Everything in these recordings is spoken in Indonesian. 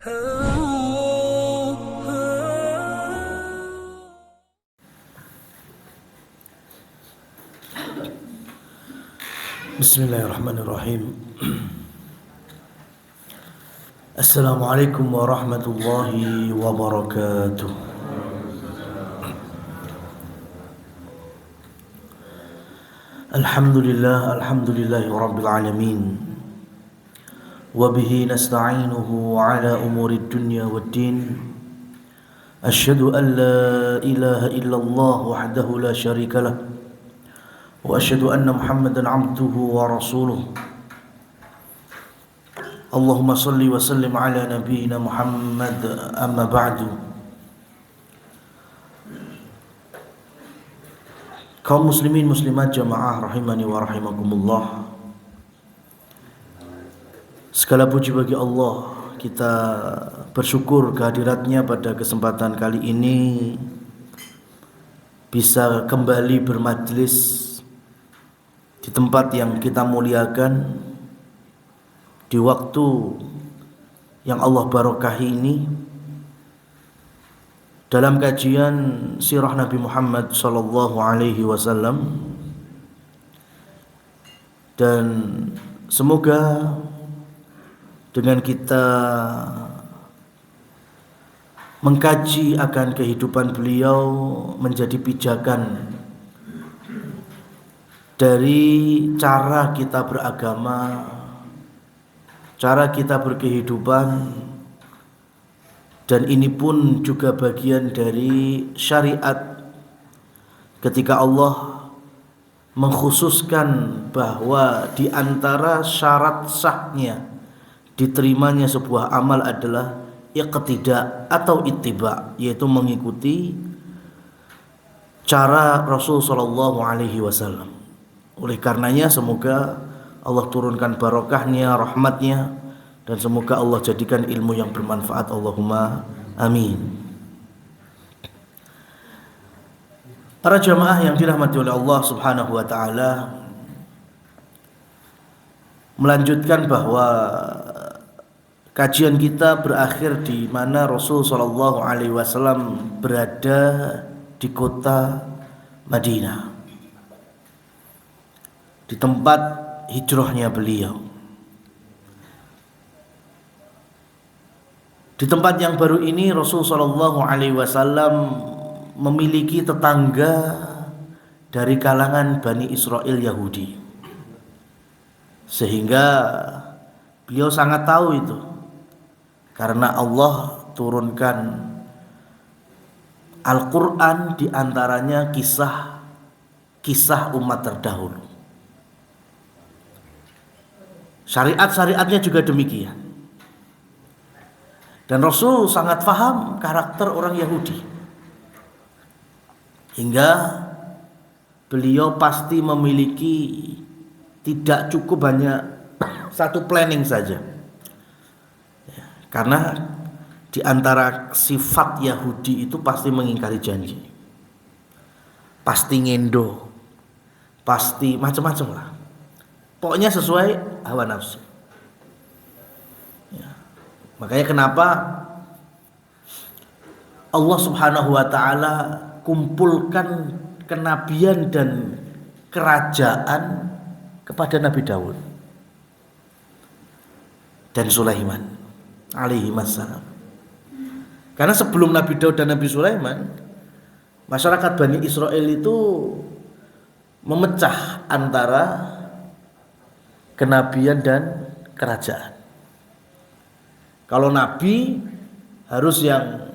Bismillahirrahmanirrahim. Assalamualaikum warahmatullahi wabarakatuh. Alhamdulillahi rabbil alamin. Wa bihi nasta'inuhu ala umuri dunya waddin. Asyhadu an la ilaha illallah wahdahu la syarika lah. Wa asyhadu anna Muhammadan abduhu wa rasuluh. Allahumma salli wa sallim ala nabiyyina Muhammad, amma ba'du. Kaum muslimin muslimat jamaah rahimani wa rahimakumullah. Segala puji bagi Allah. Kita bersyukur kehadiratnya pada kesempatan kali ini, bisa kembali bermajlis di tempat yang kita muliakan, di waktu yang Allah barokahi ini, dalam kajian sirah Nabi Muhammad sallallahu alaihi wasallam. Dan semoga dengan kita mengkaji akan kehidupan beliau menjadi pijakan dari cara kita beragama, cara kita berkehidupan. Dan ini pun juga bagian dari syariat ketika Allah mengkhususkan bahwa di antara syarat sahnya diterimanya sebuah amal adalah iqtida atau ittiba, yaitu mengikuti cara Rasul sallallahu alaihi wasallam. Oleh karenanya semoga Allah turunkan barokahnya, rahmatnya, dan semoga Allah jadikan ilmu yang bermanfaat. Allahumma amin. Para jamaah yang dirahmati oleh Allah subhanahu wa ta'ala, melanjutkan bahwa kajian kita berakhir di mana Rasul sallallahu alaihi wasallam berada di kota Madinah, di tempat hijrahnya beliau. Di tempat yang baru ini Rasul sallallahu alaihi wasallam memiliki tetangga dari kalangan Bani Israel Yahudi, sehingga beliau sangat tahu itu, karena Allah turunkan Al-Quran, diantaranya kisah umat terdahulu. Syariat-syariatnya juga demikian. Dan Rasul sangat paham karakter orang Yahudi, hingga beliau pasti memiliki tidak cukup hanya satu planning saja. Karena di antara sifat Yahudi itu pasti mengingkari janji, pasti ngendo, pasti macam-macam lah. Pokoknya sesuai hawa nafsu. Makanya kenapa Allah subhanahu wa ta'ala kumpulkan kenabian dan kerajaan kepada Nabi Daud dan Sulaiman alaihi wassalam. Karena sebelum Nabi Daud dan Nabi Sulaiman, masyarakat Bani Israel itu memecah antara kenabian dan kerajaan. Kalau nabi harus yang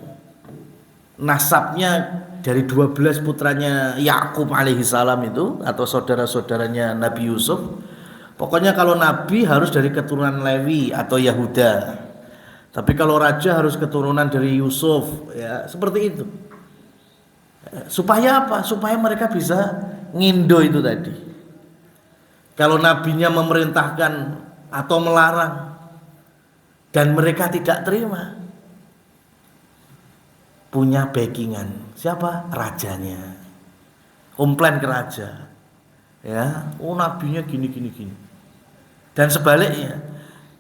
nasabnya dari 12 putranya Yakub alaihi salam itu, atau saudara-saudaranya Nabi Yusuf. Pokoknya kalau nabi harus dari keturunan Lewi atau Yahuda. Tapi kalau raja harus keturunan dari Yusuf, ya seperti itu. Supaya apa? Supaya mereka bisa ngindo itu tadi. Kalau nabinya memerintahkan atau melarang dan mereka tidak terima, punya backingan. Siapa? Rajanya. Komplain ke raja. Ya, nabinya gini. Dan sebaliknya,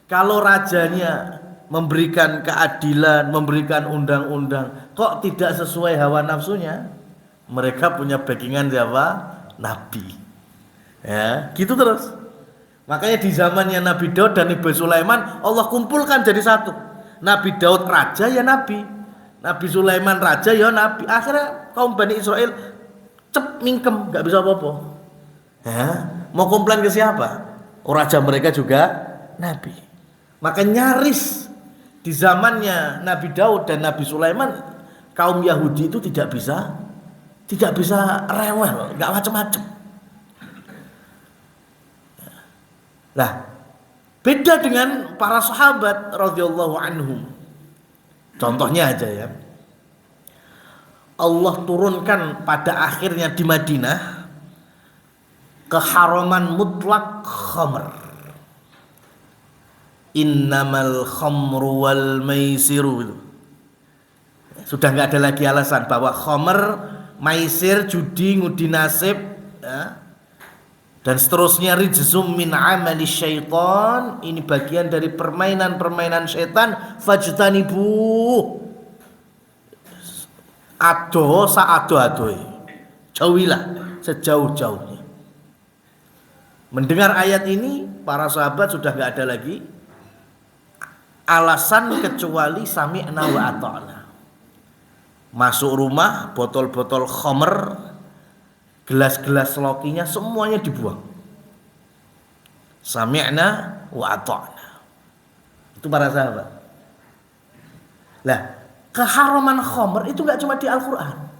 kalau rajanya memberikan keadilan, memberikan undang-undang, kok tidak sesuai hawa nafsunya? Mereka punya backingan siapa? Nabi. Ya, gitu terus. Makanya di zamannya Nabi Daud dan Nabi Sulaiman, Allah kumpulkan jadi satu. Nabi Daud raja ya nabi, Nabi Sulaiman raja ya nabi. Akhirnya kaum Bani Israel mingkem, nggak bisa apa-apa. Ya, mau komplain ke siapa? Oh, raja mereka juga nabi. Maka nyaris di zamannya Nabi Daud dan Nabi Sulaiman, kaum Yahudi itu tidak bisa rewel, nggak macam-macam. Nah, beda dengan para sahabat radhiyallahu anhum. Contohnya aja ya, Allah turunkan pada akhirnya di Madinah keharaman mutlak khamr. Innamal khamru wal maisiru. Sudah nggak ada lagi alasan bahwa khamr, maisir, judi, ngudi nasib, ya, dan seterusnya rijzum min amali syaitan, ini bagian dari permainan-permainan syaitan, fajtanibu, ado saado-adoe, jauhilah sejauh-jauhnya. Mendengar ayat ini, para sahabat sudah nggak ada lagi alasan kecuali sami'na wa ata'na. Masuk rumah, botol-botol khamr, gelas-gelas lokinya semuanya dibuang. Sami'na wa ata'na. Itu para sahabat. Lah, keharaman khamr itu enggak cuma di Al-Qur'an.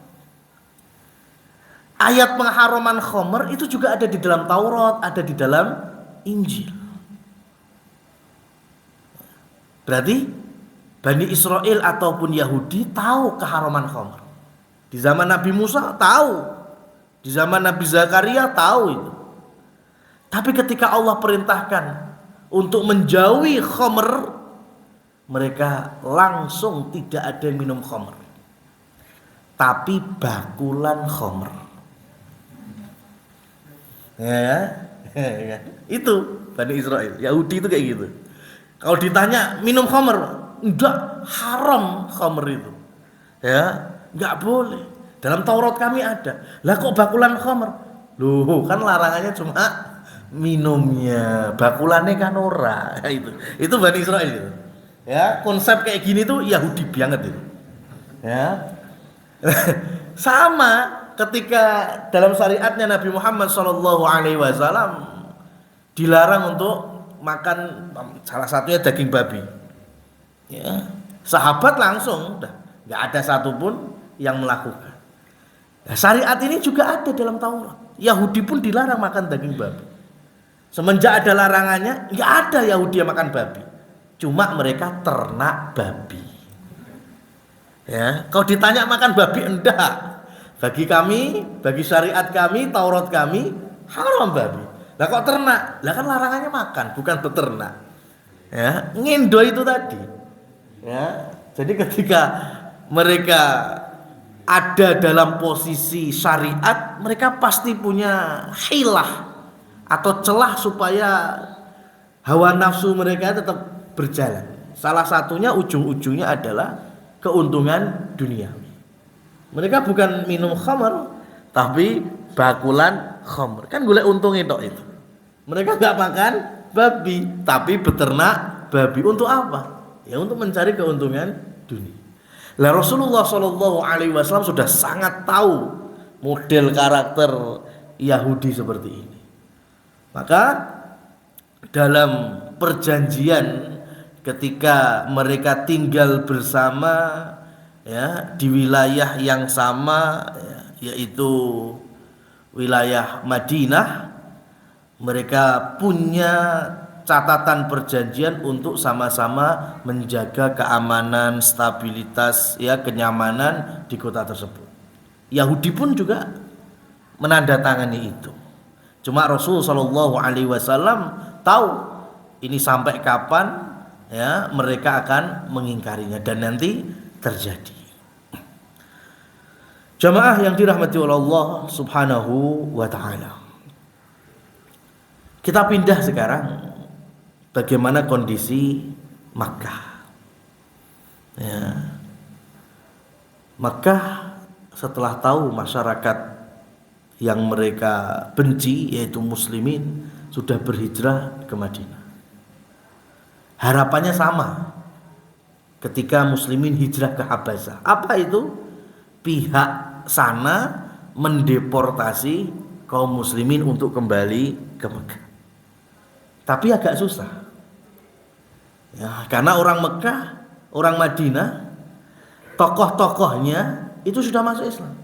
Ayat pengharaman khamr itu juga ada di dalam Taurat, ada di dalam Injil. Berarti Bani Israel ataupun Yahudi tahu keharaman khamr. Di zaman Nabi Musa tahu, di zaman Nabi Zakaria tahu itu. Tapi ketika Allah perintahkan untuk menjauhi khamr, mereka langsung tidak ada yang minum khamr, tapi bakulan khamr. Ya, itu Bani Israel. Yahudi itu kayak gitu. Kalau ditanya minum khamr, enggak, haram khamr itu. Ya, enggak boleh. Dalam Taurat kami ada. Lah kok bakulan khamr? Loh, kan larangannya cuma minumnya, bakulannya kan ora. Itu Bani Israel itu. Ya, konsep kayak gini tuh Yahudi banget itu. Ya. Sama ketika dalam syariatnya Nabi Muhammad SAW dilarang untuk makan salah satunya daging babi. Ya, sahabat langsung udah nggak ada satupun yang melakukan. Nah, syariat ini juga ada dalam Taurat. Yahudi pun dilarang makan daging babi. Semenjak ada larangannya, nggak ada Yahudi yang makan babi. Cuma mereka ternak babi. Ya, kalau ditanya makan babi, enggak. Bagi kami, bagi syariat kami, Taurat kami, haram babi. Lah kok ternak? Lah kan larangannya makan, bukan beternak. Ya, ngindo itu tadi. Ya, jadi ketika mereka ada dalam posisi syariat, mereka pasti punya hilah atau celah supaya hawa nafsu mereka tetap berjalan. Salah satunya ujung-ujungnya adalah keuntungan duniawi. Mereka bukan minum khamr, tapi bakulan khamr. Kan golek untung itu. Mereka nggak makan babi, tapi beternak babi. Untuk apa? Ya untuk mencari keuntungan dunia. Lah Rasulullah SAW sudah sangat tahu model karakter Yahudi seperti ini. Maka dalam perjanjian ketika mereka tinggal bersama, ya, di wilayah yang sama, ya, yaitu wilayah Madinah, mereka punya catatan perjanjian untuk sama-sama menjaga keamanan, stabilitas, ya, kenyamanan di kota tersebut. Yahudi pun juga menandatangani itu. Cuma Rasul SAW tahu ini sampai kapan, ya, mereka akan mengingkarinya dan nanti terjadi. Jamaah yang dirahmati oleh Allah Subhanahu wa taala. Kita pindah sekarang bagaimana kondisi Makkah. Ya. Maka setelah tahu masyarakat yang mereka benci yaitu muslimin sudah berhijrah ke Madinah. Harapannya sama ketika muslimin hijrah ke Habasyah. Apa itu? Pihak sana mendeportasi kaum muslimin untuk kembali ke Mekah. Tapi agak susah. Ya, karena orang Mekah, orang Madinah, tokoh-tokohnya itu sudah masuk Islam.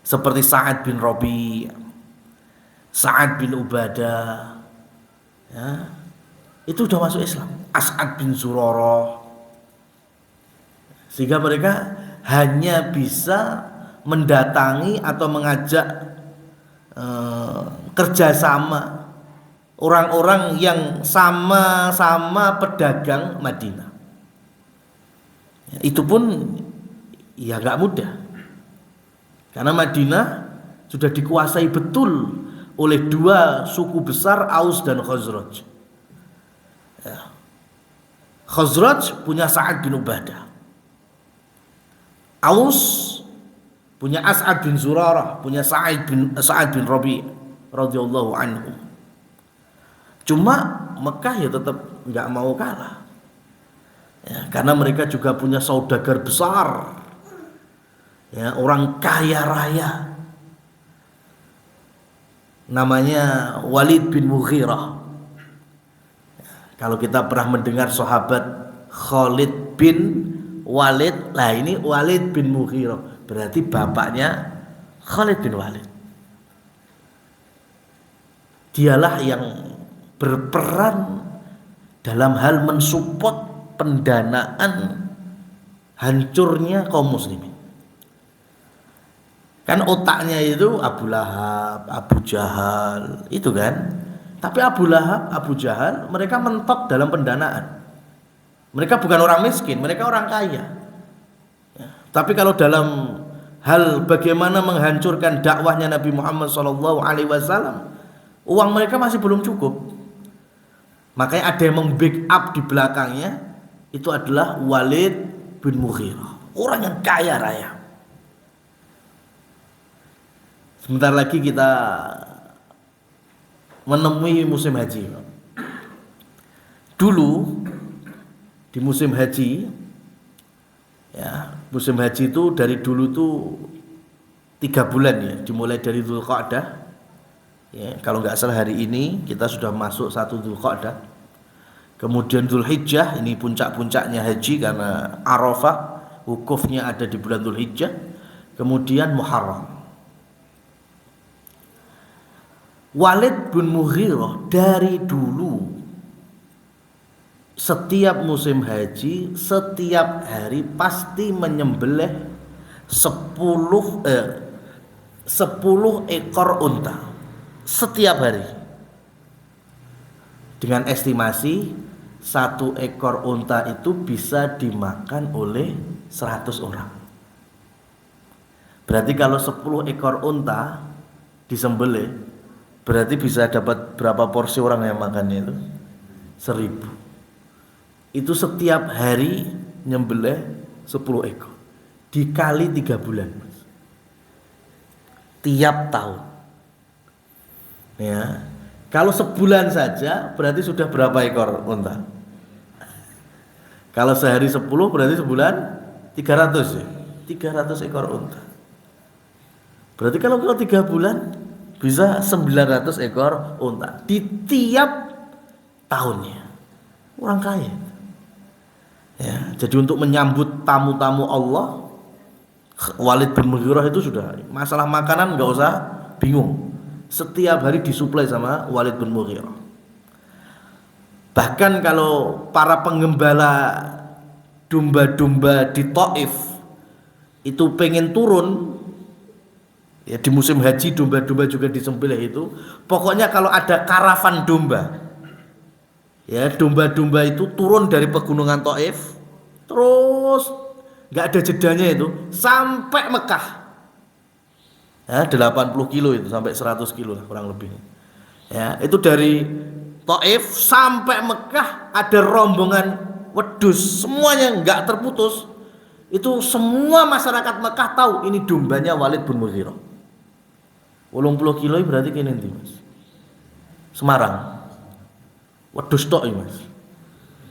Seperti Sa'ad bin Rabi', Sa'ad bin Ubadah, ya, itu sudah masuk Islam. As'ad bin Zurarah. Sehingga mereka hanya bisa mendatangi atau mengajak kerjasama orang-orang yang sama-sama pedagang Madinah. Ya, itu pun ya gak mudah. Karena Madinah sudah dikuasai betul oleh dua suku besar, Aus dan Khazraj. Ya. Khazraj punya Sa'ad bin Ubadah. Aus punya As'ad bin Zurarah, punya Sa'ad bin Rabi' radhiyallahu anhu. Cuma Mekah ya tetap nggak mau kalah. Ya, karena mereka juga punya saudagar besar. Ya, orang kaya raya. Namanya Walid bin Mughirah. Ya, kalau kita pernah mendengar sahabat Khalid bin Walid, lah ini Walid bin Mughirah, berarti bapaknya Khalid bin Walid. Dialah yang berperan dalam hal mensupport pendanaan hancurnya kaum muslimin. Kan otaknya itu Abu Lahab, Abu Jahal, itu kan. Tapi Abu Lahab, Abu Jahal, mereka mentok dalam pendanaan. Mereka bukan orang miskin, mereka orang kaya. Ya. Tapi kalau dalam hal bagaimana menghancurkan dakwahnya Nabi Muhammad SAW, uang mereka masih belum cukup. Makanya ada yang membackup di belakangnya, itu adalah Walid bin Mughirah, orang yang kaya raya. Sebentar lagi kita menemui musim haji. Dulu di musim haji, ya, musim haji itu dari dulu tuh 3 bulan ya, dimulai dari Dzulqa'dah. Ya, kalau nggak salah hari ini kita sudah masuk 1 Dzulqa'dah. Kemudian Dzulhijjah, ini puncak-puncaknya haji karena Arafah wukufnya ada di bulan Dzulhijjah. Kemudian Muharram. Walid bin Mughirah dari dulu setiap musim haji, setiap hari pasti menyembelih 10 ekor unta setiap hari. Dengan estimasi 1 ekor unta itu bisa dimakan oleh 100 orang. Berarti kalau 10 ekor unta disembelih, berarti bisa dapat berapa porsi orang yang makannya itu? 1000. Itu setiap hari nyembelih 10 ekor. Dikali 3 bulan. Tiap tahun. Ya. Kalau sebulan saja berarti sudah berapa ekor unta? Kalau sehari 10 berarti sebulan 300 ya. 300 ekor unta. Berarti kalau 3 bulan bisa 900 ekor unta di tiap tahunnya. Orang kaya. Ya, jadi untuk menyambut tamu-tamu Allah, Walid bin Mughirah itu sudah masalah makanan nggak usah bingung. Setiap hari disuplai sama Walid bin Mughirah. Bahkan kalau para penggembala domba-domba di Taif itu pengen turun, ya di musim haji domba-domba juga disembelih itu. Pokoknya kalau ada karavan domba, ya domba-domba itu turun dari pegunungan Taif, terus nggak ada jedanya itu sampai Mekah. Ya 80 kilo itu sampai 100 kilo lah kurang lebih. Ya itu dari Taif sampai Mekah ada rombongan wedhus, semuanya nggak terputus. Itu semua masyarakat Mekah tahu ini dombanya Walid bin Mughirah. 80 kilo berarti kene ndi, Mas? Semarang. Wedhus tok iki, Mas.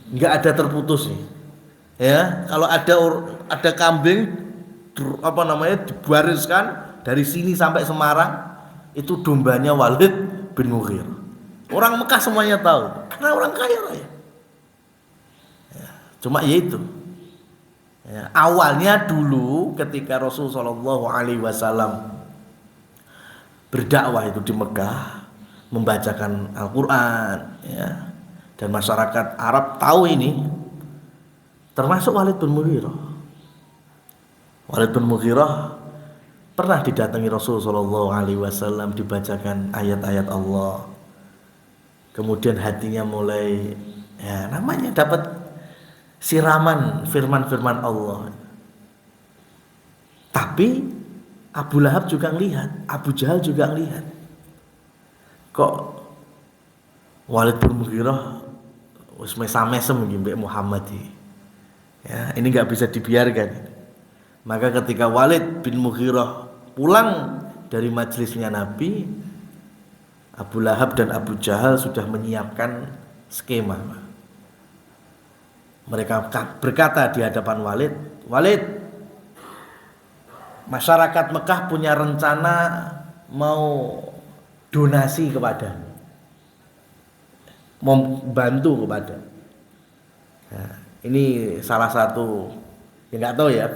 Enggak ada terputus nih. Ya, kalau ada kambing dibariskan dari sini sampai Semarang, itu dombanya Walid bin Mughirah. Orang Mekah semuanya tahu karena orang kaya raya. Ya, cuma ya itu. Ya, awalnya dulu ketika Rasul Shallallahu Alaihi Wasallam berdakwah itu di Mekah, membacakan Al-Quran, ya, dan masyarakat Arab tahu ini, termasuk Walid bin Mughirah. Walid bin Mughirah pernah didatangi Rasul Shallallahu Alaihi Wasallam, dibacakan ayat-ayat Allah, kemudian hatinya mulai, ya, namanya dapat siraman firman-firman Allah. Tapi Abu Lahab juga ngelihat, Abu Jahal juga ngelihat. Kok Walid bin Mughirah wis mesam-mesem mbek Muhammad iki. Ya, ini enggak bisa dibiarkan. Maka ketika Walid bin Mughirah pulang dari majelisnya Nabi, Abu Lahab dan Abu Jahal sudah menyiapkan skema. Mereka berkata di hadapan Walid, "Walid, masyarakat Mekah punya rencana mau donasi kepadamu, mau bantu kepada." Nah, ini salah satu, ya nggak tahu ya,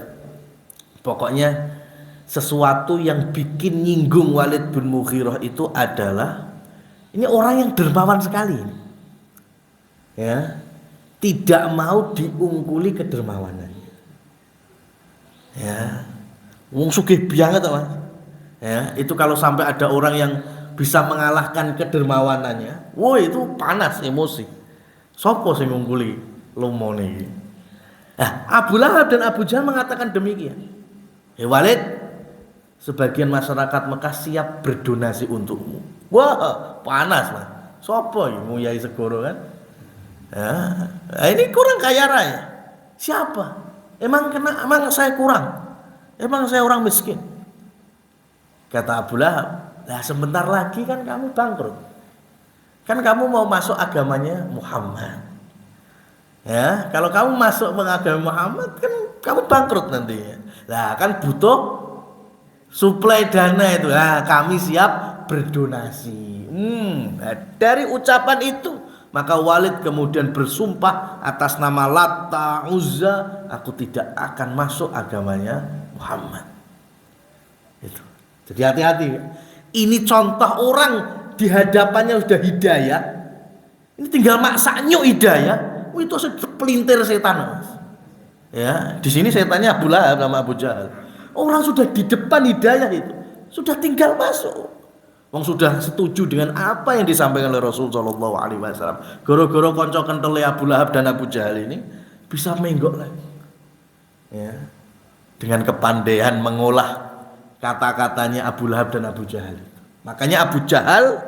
pokoknya sesuatu yang bikin nyinggung Walid bin Mughirah itu adalah ini orang yang dermawan sekali, ya, tidak mau diungkuli kedermawanannya, ya. Wong sugih banget, Mas. Ya, itu kalau sampai ada orang yang bisa mengalahkan kedermawanannya, wah itu panas emosi. Sopo sing ngungkuli lumone iki? Nah, Abu Lahab dan Abu Jahal mengatakan demikian. Walid, sebagian masyarakat Mekah siap berdonasi untukmu. Wah, panas, Mas. Sopo iki Muyai Segoro kan? Ya, nah ini kurang kaya raya. Siapa? Emang saya kurang? Emang saya orang miskin? Kata Abu Lahab, "Nah sebentar lagi kan kamu bangkrut. Kan kamu mau masuk agamanya Muhammad. Ya, kalau kamu masuk agama Muhammad kan kamu bangkrut nantinya. Nah, kan butuh suplai dana itu. Nah, kami siap berdonasi." Nah, dari ucapan itu, maka Walid kemudian bersumpah atas nama Lata, Uzza, "Aku tidak akan masuk agamanya Muhammad." Itu. Jadi hati-hati. Ini contoh orang di hadapannya sudah hidayah. Ini tinggal maksa nyuk hidayah. Itu sepelintir setan, Mas. Ya, di sini setannya Abu Lahab sama Abu Jahal. Orang sudah di depan hidayah itu, sudah tinggal masuk. Wong sudah setuju dengan apa yang disampaikan oleh Rasul Shallallahu Alaihi Wasallam. Goro-goro konco kentele Abu Lahab dan Abu Jahal ini bisa menggok lagi. Ya. Dengan kepandaian mengolah kata-katanya Abu Lahab dan Abu Jahal. Makanya Abu Jahal,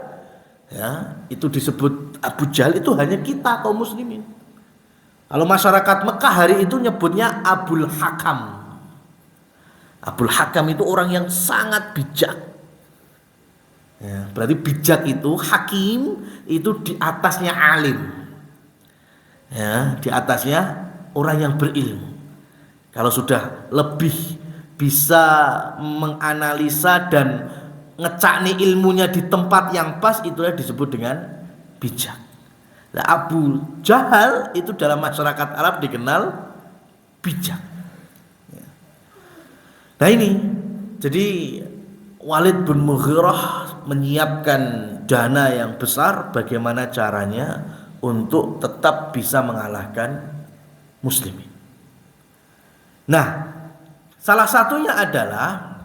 ya, itu disebut Abu Jahal itu hanya kita kaum muslimin. Kalau masyarakat Mekah hari itu nyebutnya Abul Hakam. Abul Hakam itu orang yang sangat bijak. Ya, berarti bijak itu, hakim itu di atasnya alim. Ya, di atasnya orang yang berilmu. Kalau sudah lebih bisa menganalisa dan ngecakni ilmunya di tempat yang pas, itulah disebut dengan bijak. Nah, Abu Jahal itu dalam masyarakat Arab dikenal bijak. Nah ini, jadi Walid bin Mughirah menyiapkan dana yang besar bagaimana caranya untuk tetap bisa mengalahkan muslimin. Nah, salah satunya adalah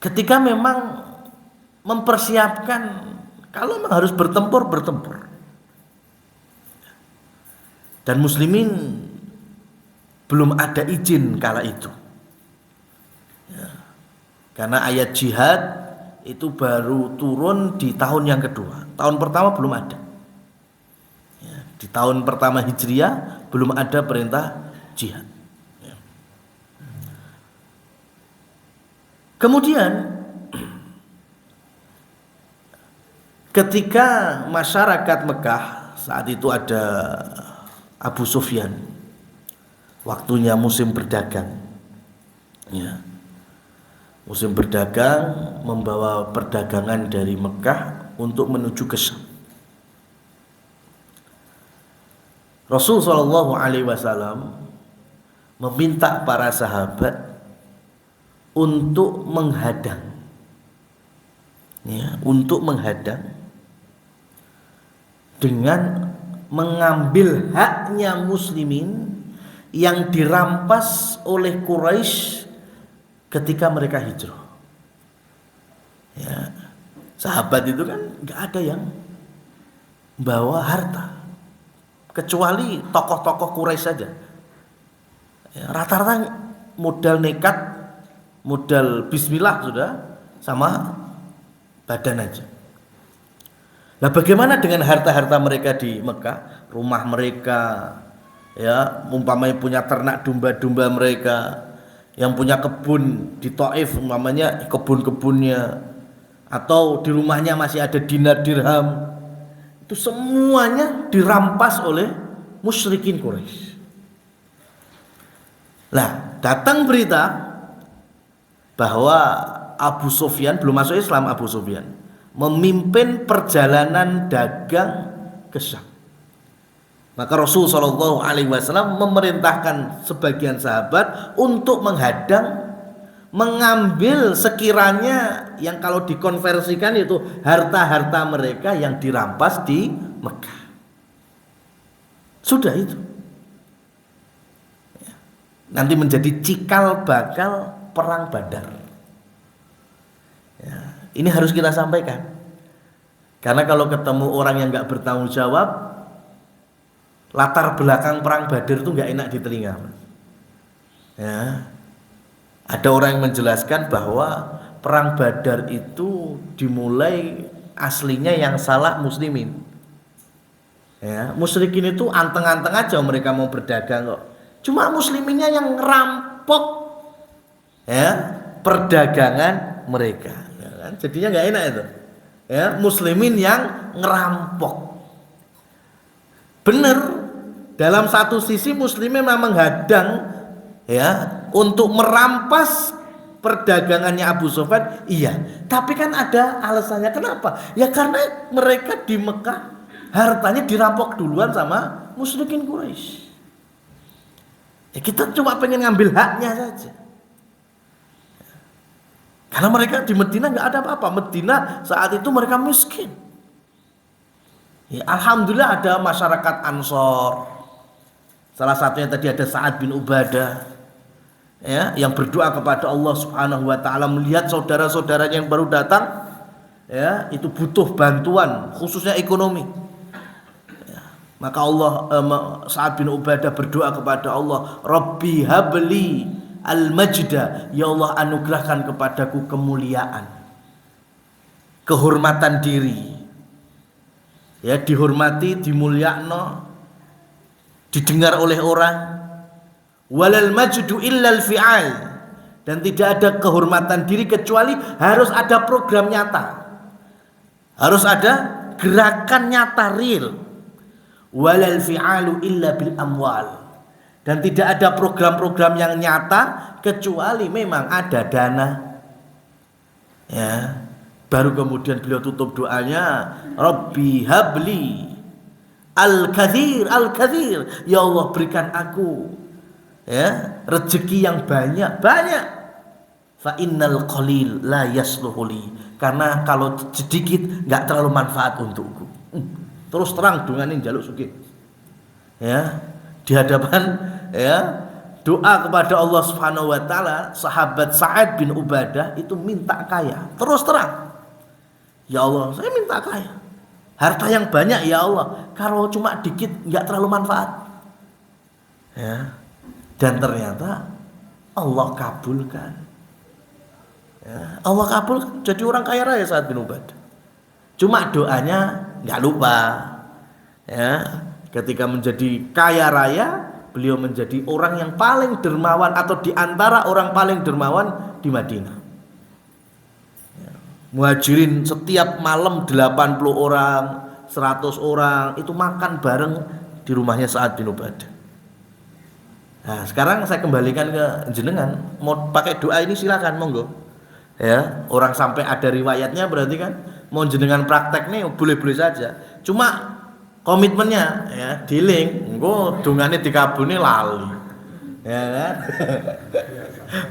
ketika memang mempersiapkan kalau memang harus bertempur. Dan muslimin belum ada izin kala itu. Ya. Karena ayat jihad itu baru turun di tahun yang kedua. Tahun pertama belum ada. Ya. Di tahun pertama Hijriah belum ada perintah jihad. Kemudian ketika masyarakat Mekah, saat itu ada Abu Sufyan, waktunya musim berdagang, ya. Musim berdagang, membawa perdagangan dari Mekah untuk menuju ke Syam. Rasul Shallallahu Alaihi Wasallam meminta para sahabat untuk menghadang, ya, untuk menghadang dengan mengambil haknya muslimin yang dirampas oleh Quraisy ketika mereka hijrah. Ya, sahabat itu kan nggak ada yang bawa harta kecuali tokoh-tokoh Quraisy saja. Ya, rata-rata modal nekat, modal bismillah sudah, sama badan aja. Nah, bagaimana dengan harta-harta mereka di Mekah, rumah mereka, ya, umpamanya punya ternak domba-domba mereka, yang punya kebun di Taif, umpamanya kebun-kebunnya, atau di rumahnya masih ada dinar dirham, itu semuanya dirampas oleh musyrikin Quraisy. Nah, datang berita bahwa Abu Sufyan, belum masuk Islam Abu Sufyan, memimpin perjalanan dagang ke Syam. Maka Rasul Shallallahu Alaihi Wasallam memerintahkan sebagian sahabat untuk menghadang, mengambil sekiranya yang kalau dikonversikan itu harta-harta mereka yang dirampas di Mekah. Sudah itu. Nanti menjadi cikal bakal perang Badar. Ya, ini harus kita sampaikan. Karena kalau ketemu orang yang nggak bertanggung jawab, latar belakang perang Badar itu nggak enak di telinga. Ya, ada orang yang menjelaskan bahwa perang Badar itu dimulai aslinya yang salah muslimin. Ya, musyrikin itu anteng-anteng aja mereka mau berdagang kok. Cuma musliminnya yang ngerampok, ya, perdagangan mereka. Ya kan? Jadinya nggak enak itu. Ya, muslimin yang ngerampok. Benar, dalam satu sisi muslimin memang menghadang, ya, untuk merampas perdagangannya Abu Sufyan, iya. Tapi kan ada alasannya, kenapa? Ya karena mereka di Mekah hartanya dirampok duluan sama musyrikin Quraisy. Ya kita cuma pengen ngambil haknya saja. Karena mereka di Medina nggak ada apa-apa. Medina saat itu mereka miskin. Ya, alhamdulillah ada masyarakat Ansor. Salah satunya tadi ada Sa'ad bin Ubadah, ya, yang berdoa kepada Allah Subhanahu wa taala melihat saudara-saudaranya yang baru datang, ya, itu butuh bantuan khususnya ekonomi. Ya, maka Sa'ad bin Ubadah berdoa kepada Allah, Rabbi habli al-majda, ya Allah anugerahkan kepadaku kemuliaan, kehormatan diri. Ya, dihormati, dimulyakno, didengar oleh orang. Walal majdu illal fi'al, dan tidak ada kehormatan diri kecuali harus ada program nyata, harus ada gerakan nyata real. Walal fi'alu illa bil amwal, dan tidak ada program-program yang nyata kecuali memang ada dana. Ya, baru kemudian beliau tutup doanya, Rabbi habli al-kathir, al-kathir, ya Allah berikan aku, ya, rezeki yang banyak. Fa innal qalil la yasluhu li, karena kalau sedikit nggak terlalu manfaat untukku. Terus terang dunganin jaluk sugih. Ya, di hadapan, ya, doa kepada Allah Subhanahu wa taala, sahabat Sa'ad bin Ubadah itu minta kaya. Terus terang, ya Allah, saya minta kaya, harta yang banyak ya Allah, kalau cuma dikit nggak terlalu manfaat. Ya, dan ternyata Allah kabulkan. Ya, Allah kabul, jadi orang kaya raya Sa'ad bin Ubadah. Cuma doanya nggak lupa, ya, ketika menjadi kaya raya, beliau menjadi orang yang paling dermawan atau di antara orang paling dermawan di Madinah. Muhajirin setiap malam 80 orang, 100 orang itu makan bareng di rumahnya Sa'ad bin Ubadah. Nah, sekarang saya kembalikan ke jenengan, mau pakai doa ini silakan monggo. Ya, orang sampai ada riwayatnya berarti kan mau jenengan praktek nih boleh-boleh saja. Cuma komitmennya ya dealing, engko dongane dikabulne lali. Ya kan?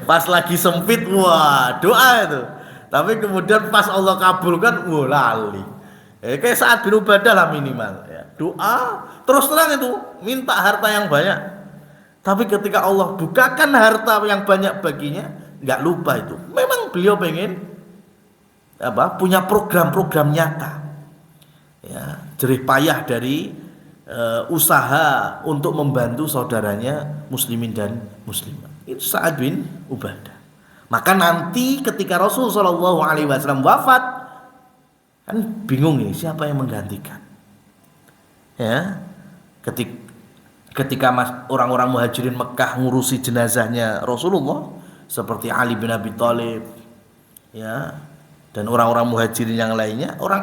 Pas lagi sempit wah, doa itu. Tapi kemudian pas Allah kabulkan, wah lali. Kayak Sa'ad bin Ubadah lah minimal. Ya. Doa terus terang itu minta harta yang banyak. Tapi ketika Allah bukakan harta yang banyak baginya, nggak lupa itu. Memang beliau pengen punya program-program nyata. Ya, jerih payah dari usaha untuk membantu saudaranya muslimin dan muslimat. Itu Sa'ad bin Ubadah. Maka nanti ketika Rasul Shallallahu Alaihi Wasallam wafat, kan bingung nih siapa yang menggantikan. Ya, ketika orang-orang muhajirin Mekah ngurusi jenazahnya Rasulullah, seperti Ali bin Abi Thalib, ya, dan orang-orang muhajirin yang lainnya, orang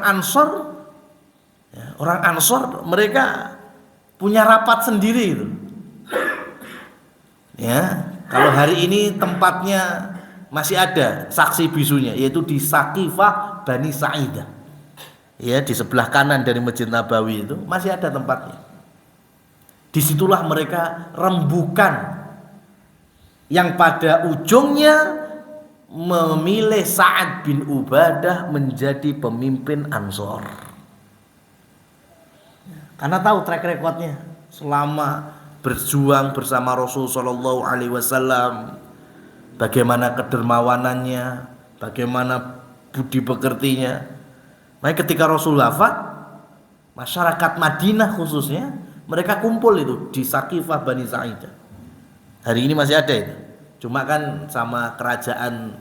Ansor, mereka punya rapat sendiri itu. Ya, kalau hari ini tempatnya masih ada saksi bisunya, yaitu di Saqifah Bani Sa'idah. Ya, di sebelah kanan dari Masjid Nabawi itu masih ada tempatnya. Disitulah mereka rembukan yang pada ujungnya memilih Sa'ad bin Ubadah menjadi pemimpin Ansor. Karena tahu track recordnya selama berjuang bersama Rasul Shallallahu Alaihi Wasallam, bagaimana kedermawanannya, bagaimana budi pekertinya. Maka ketika Rasul wafat, masyarakat Madinah khususnya mereka kumpul itu di Saqifah Bani Sa'idah. Hari ini masih ada itu. Cuma kan sama kerajaan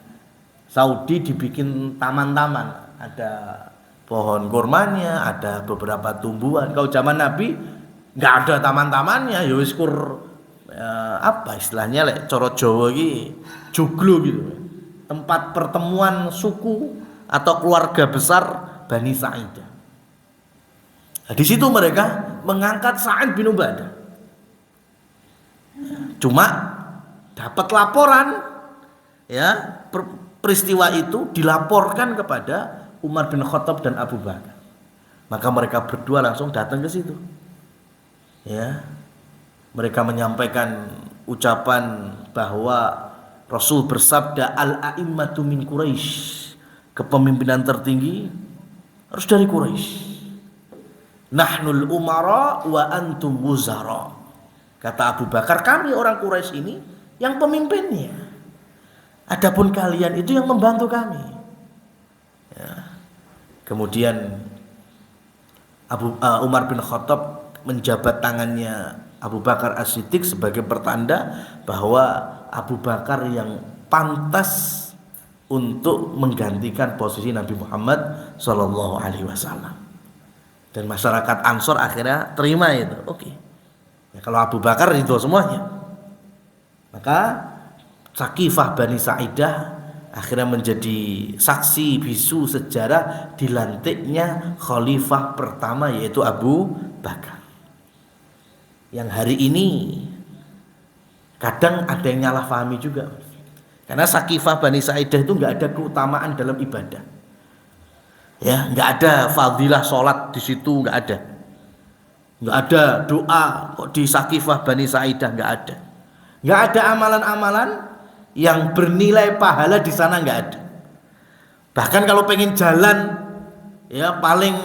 Saudi dibikin taman-taman, ada pohon kurmanya, ada beberapa tumbuhan. Kalau zaman Nabi nggak ada taman-tamannya, ya wis apa istilahnya lek cara Jawa iki joglo gitu. Tempat pertemuan suku atau keluarga besar Bani Sa'idah. Nah, di situ mereka mengangkat Sa'ad bin Ubadah. Cuma dapat laporan ya, peristiwa itu dilaporkan kepada Umar bin Khattab dan Abu Bakar. Maka mereka berdua langsung datang ke situ. Ya. Mereka menyampaikan ucapan bahwa Rasul bersabda al-a'immatu min Quraisy, kepemimpinan tertinggi harus dari Quraisy. Nahnul umara wa antum wuzara. Kata Abu Bakar, kami orang Quraisy ini yang pemimpinnya. Adapun kalian itu yang membantu kami. Ya. Kemudian Umar bin Khattab menjabat tangannya Abu Bakar As-Siddiq sebagai pertanda bahwa Abu Bakar yang pantas untuk menggantikan posisi Nabi Muhammad Sallallahu Alaihi Wasallam. Dan masyarakat Ansor akhirnya terima itu. Oke. Ya, kalau Abu Bakar itu semuanya, maka Saqifah Bani Sa'idah akhirnya menjadi saksi bisu sejarah dilantiknya khalifah pertama, yaitu Abu Bakar. Yang hari ini kadang ada yang nyalah pahami juga, karena Saqifah Bani Sa'idah itu nggak ada keutamaan dalam ibadah. Ya, nggak ada fadilah sholat di situ, nggak ada doa kok di Saqifah Bani Sa'idah, nggak ada amalan-amalan yang bernilai pahala di sana, nggak ada. Bahkan kalau pengen jalan ya paling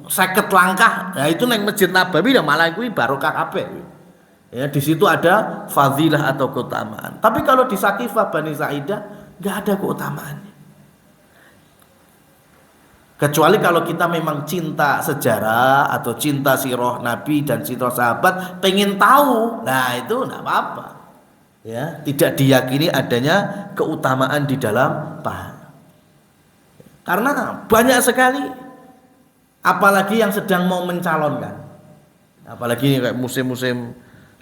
50 langkah, ya itu neng Masjid Nabawi ya malah kuwi barokah kabeh. Ya di situ ada fadilah atau keutamaan. Tapi kalau di Saqifah Bani Sa'idah nggak ada keutamaannya. Kecuali kalau kita memang cinta sejarah atau cinta sirah Nabi dan sirah sahabat, pengen tahu, nah itu enggak apa-apa. Ya, tidak diyakini adanya keutamaan di dalam pahala. Karena banyak sekali, apalagi yang sedang mau mencalonkan. Apalagi kayak musim-musim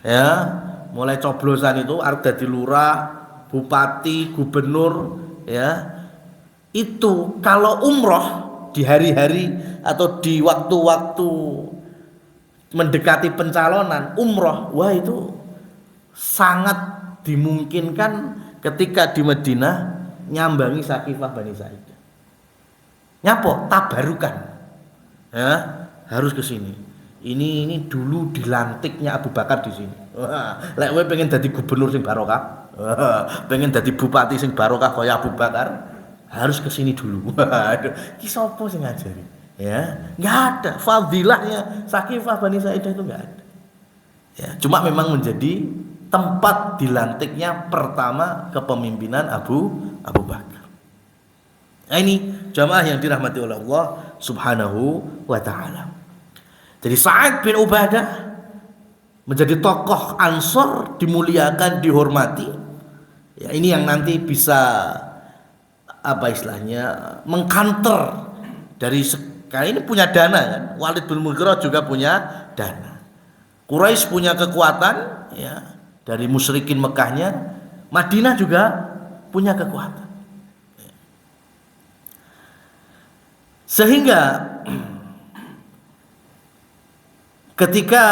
ya, mulai coblosan itu arep dadi lurah, bupati, gubernur ya. Itu kalau umroh di hari-hari atau di waktu-waktu mendekati pencalonan umroh, wah itu sangat dimungkinkan ketika di Madinah nyambangi Sakifah Bani Sa'idah. Nyapo tabarukan. Ya, harus ke sini. Ini dulu dilantiknya Abu Bakar di sini. Lek kowe pengen jadi gubernur sing barokah, pengen jadi bupati sing barokah kaya Abu Bakar, harus ke sini dulu. Waduh, ki sapa sing ngajari? Ya, enggak ada. Fadilahnya Sakifah Bani Sa'idah itu enggak ada. Ya, cuma memang menjadi tempat dilantiknya pertama kepemimpinan Abu Bakar. Nah, ini jamaah yang dirahmati oleh Allah Subhanahu wa taala. Jadi Sa'ad bin Ubadah menjadi tokoh Ansor, dimuliakan, dihormati. Ya, ini yang nanti bisa apa istilahnya mengkanter dari kali ini punya dana kan. Walid bin Mughirah juga punya dana. Quraisy punya kekuatan ya, dari musyrikin Mekahnya. Madinah juga punya kekuatan. Sehingga ketika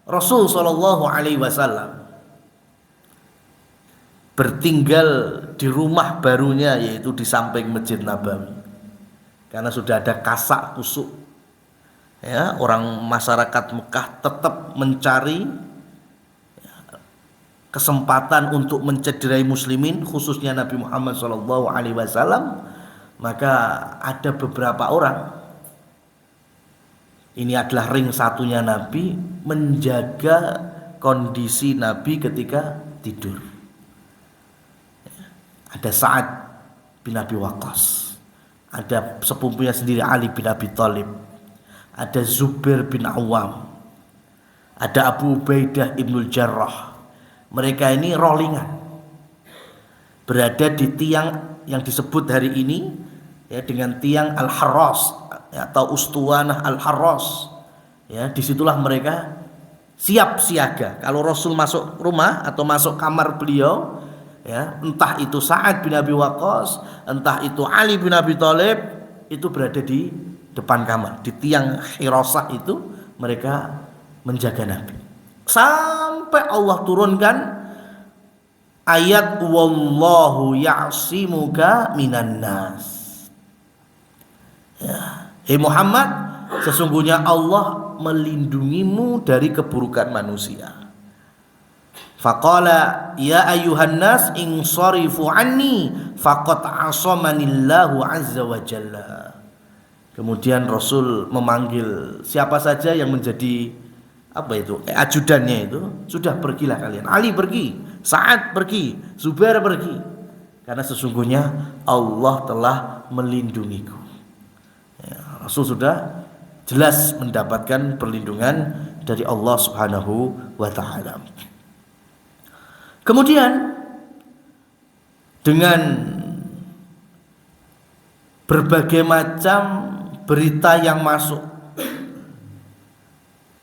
Rasul Shallallahu Alaihi Wasallam bertinggal di rumah barunya, yaitu di samping Masjid Nabawi, karena sudah ada kasak kusuk ya, orang masyarakat Mekah tetap mencari kesempatan untuk mencederai muslimin, khususnya Nabi Muhammad Shallallahu Alaihi Wasallam. Maka ada beberapa orang, ini adalah ring satunya Nabi, menjaga kondisi Nabi ketika tidur. Ada Sa'ad bin Abi Waqqas, ada sepupunya sendiri Ali bin Abi Thalib, ada Zubair bin Awam, ada Abu Ubaidah ibnul Jarrah. Mereka ini rollingan, berada di tiang yang disebut hari ini ya dengan tiang Al-Harras ya, atau Ustuwanah Al-Harras ya. Disitulah mereka siap siaga kalau Rasul masuk rumah atau masuk kamar beliau ya, entah itu Sa'ad bin Abi Waqqas, entah itu Ali bin Abi Thalib, itu berada di depan kamar, di tiang Hirasah itu mereka menjaga Nabi sampai Allah turunkan ayat wallahu ya'simuka minan nas. Ya, hei Muhammad, sesungguhnya Allah melindungimu dari keburukan manusia. Faqala ya ayyuhan nas insarifu anni faqad asamanillahu azza wa jalla. Kemudian Rasul memanggil siapa saja yang menjadi apa itu ajudannya itu, sudah pergilah kalian. Ali pergi, Sa'ad pergi, Zubair pergi, karena sesungguhnya Allah telah melindungiku ya, Rasul sudah jelas mendapatkan perlindungan dari Allah Subhanahu wa ta'ala. Kemudian dengan berbagai macam berita yang masuk,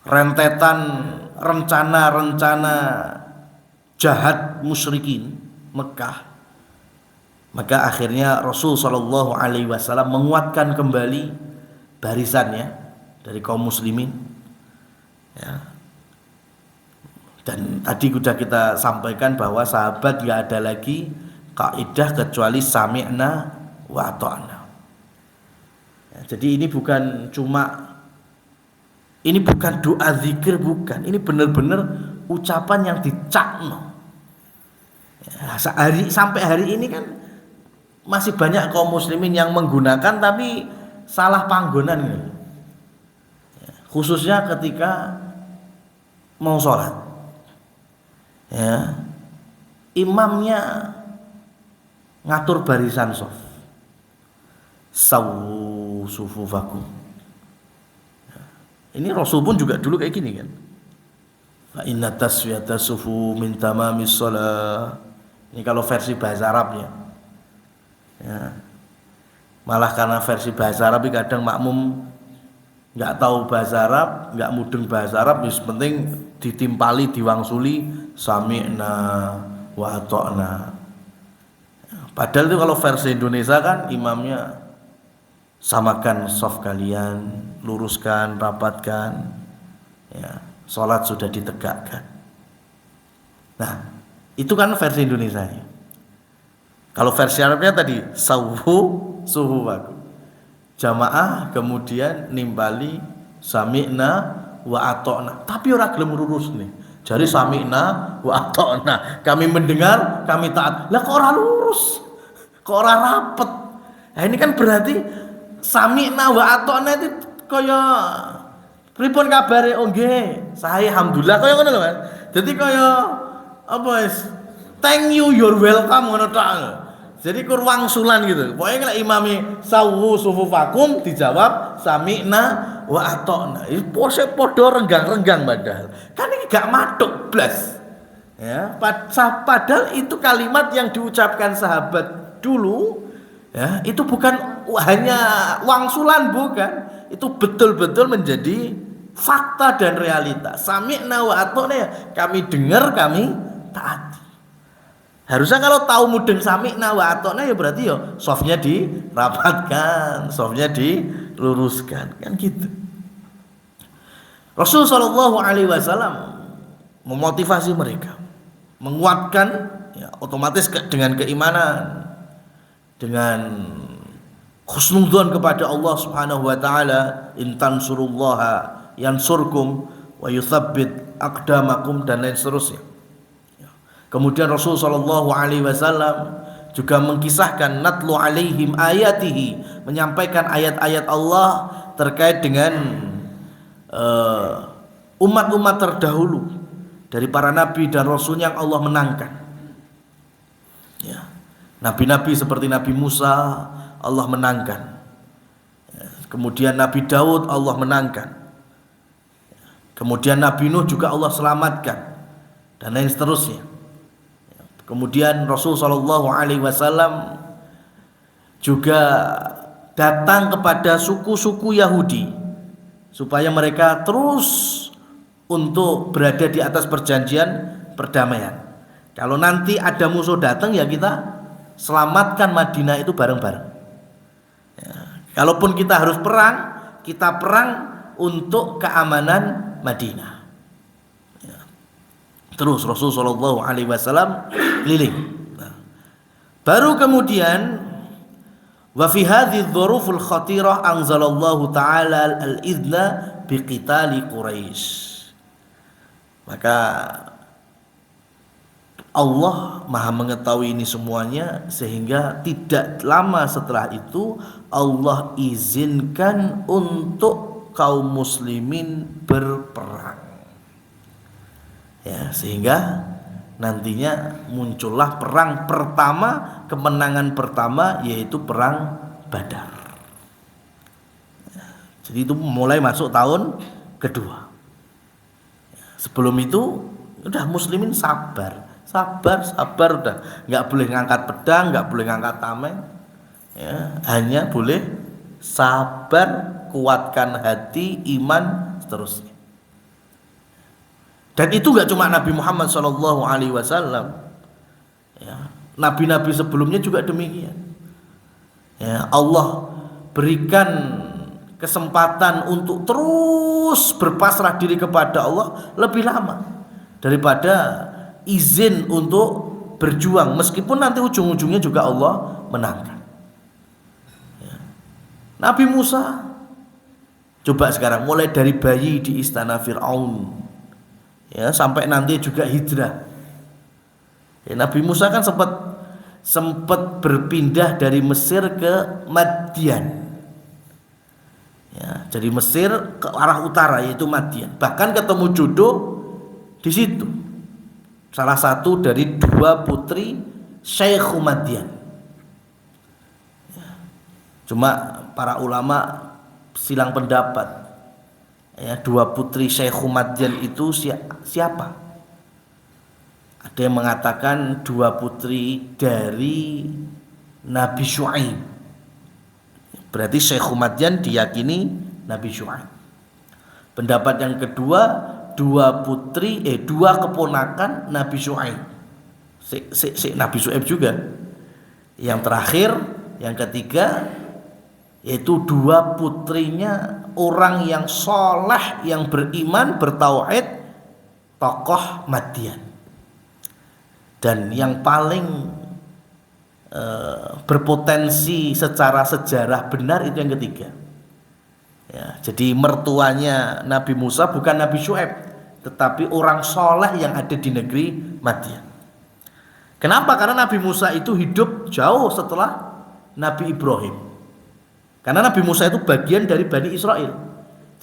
rentetan rencana-rencana jahat musyrikin Mekah, maka akhirnya Rasul Shallallahu Alaihi Wasallam menguatkan kembali barisannya dari kaum muslimin ya. Dan tadi sudah kita sampaikan bahwa sahabat tidak ada lagi kaidah kecuali sami'na wa ata'na ya. Jadi ini bukan doa zikir, bukan. Ini benar-benar ucapan yang dicakno. Ya, sampai hari ini kan masih banyak kaum muslimin yang menggunakan tapi salah panggonan gitu. Ya, khususnya ketika mau sholat. Ya, imamnya ngatur barisan shaf. Sawu sufufakum. Ini Rasul pun juga dulu kayak gini kan. Fa inna taswiyata sufu min tamamis shalah. Ini kalau versi bahasa Arabnya. Ya. Malah karena versi bahasa Arab kadang makmum nggak tahu bahasa Arab, nggak mudeng bahasa Arab, yang penting ditimpali, diwangsuli sami'na wa ata'na. Padahal itu kalau versi Indonesia kan imamnya samakan shaf kalian, luruskan, rapatkan, ya, sholat sudah ditegakkan. Nah, itu kan versi Indonesia. Kalau versi Arabnya tadi sawwu suhuwakum, jamaah kemudian nimbali sami'na wa ata'na, tapi ora gelem lurus nih. Jadi sami'na wa ata'na, kami mendengar, kami taat. Lah kok ora lurus? Kok ora rapet? Nah, ini kan berarti sami'na wa ata'na itu kaya pripun kabare? Oh nggih, saya alhamdulillah kaya ngono lho, Mas. Dadi kaya apa wis thank you, you're welcome ngono tok. Jadi kurwang sulan gitu. Pokoknya kalau imami sawwu sufufakum dijawab sami'na wa ata'na. Itu pose podo renggang-renggang padahal. Kan ini gak matuk blas. Ya, padahal itu kalimat yang diucapkan sahabat dulu, ya, itu bukan hanya wangsulan, bukan. Itu betul-betul menjadi fakta dan realita. Sami'na wa ata'na, ya, kami dengar, kami taati. Harusnya kalau tahu mudeng sami'na wa ata'na ya berarti ya softnya dirapatkan, softnya diluruskan, kan gitu. Rasul sallallahu alaihi wasallam memotivasi mereka, menguatkan, ya, otomatis dengan keimanan, dengan husnudzon kepada Allah Subhanahu wa taala, in tansurullaha yansurkum wa yutsabbit aqdamakum, dan lain seterusnya. Kemudian Rasul sallallahu alaihi wasallam juga mengkisahkan natlu alaihim ayatihi, menyampaikan ayat-ayat Allah terkait dengan umat-umat terdahulu dari para nabi dan rasul yang Allah menangkan. Ya. Nabi-nabi seperti Nabi Musa Allah menangkan. Ya. Kemudian Nabi Daud Allah menangkan. Ya. Kemudian Nabi Nuh juga Allah selamatkan, dan lain seterusnya. Kemudian Rasul sallallahu alaihi wasallam juga datang kepada suku-suku Yahudi supaya mereka terus untuk berada di atas perjanjian perdamaian. Kalau nanti ada musuh datang, ya kita selamatkan Madinah itu bareng-bareng. Ya, kalaupun kita harus perang, kita perang untuk keamanan Madinah. Terus Rasul sallallahu alaihi wasallam keliling. Nah, baru kemudian wa fi hadhihi dzuruful khatirah anzalallahu ta'ala al-idna biqitali Quraisy. Maka Allah Maha mengetahui ini semuanya, sehingga tidak lama setelah itu Allah izinkan untuk kaum muslimin berperang. Ya, sehingga nantinya muncullah perang pertama, kemenangan pertama, yaitu perang Badar. Ya, jadi itu mulai masuk tahun kedua. Ya, sebelum itu udah muslimin sabar udah, nggak boleh ngangkat pedang, nggak boleh ngangkat tameng, ya, hanya boleh sabar, kuatkan hati, iman, seterusnya. Dan itu gak cuma Nabi Muhammad SAW, ya, nabi-nabi sebelumnya juga demikian. Ya, Allah berikan kesempatan untuk terus berpasrah diri kepada Allah lebih lama daripada izin untuk berjuang, meskipun nanti ujung-ujungnya juga Allah menangkan. Ya. Nabi Musa, coba sekarang mulai dari bayi di istana Fir'aun, ya, sampai nanti juga hijrah. Ya, Nabi Musa kan sempat berpindah dari Mesir ke Madian. Ya, dari Mesir ke arah utara yaitu Madian. Bahkan ketemu jodoh di situ. Salah satu dari dua putri Syekh Madian. Ya. Cuma para ulama silang pendapat. Ya, dua putri Syekh Madian itu siapa? Ada yang mengatakan dua putri dari Nabi Syuaib. Berarti Syekh Madian diyakini Nabi Syuaib. Pendapat yang kedua, dua keponakan Nabi Syuaib. Nabi Syuaib juga. Yang terakhir, yang ketiga, yaitu dua putrinya orang yang soleh, yang beriman, bertauhid, tokoh Madian. Dan yang paling berpotensi secara sejarah benar itu yang ketiga. Ya, jadi mertuanya Nabi Musa bukan Nabi Syuaib, tetapi orang soleh yang ada di negeri Madian. Kenapa? Karena Nabi Musa itu hidup jauh setelah Nabi Ibrahim. Karena Nabi Musa itu bagian dari Bani Israel.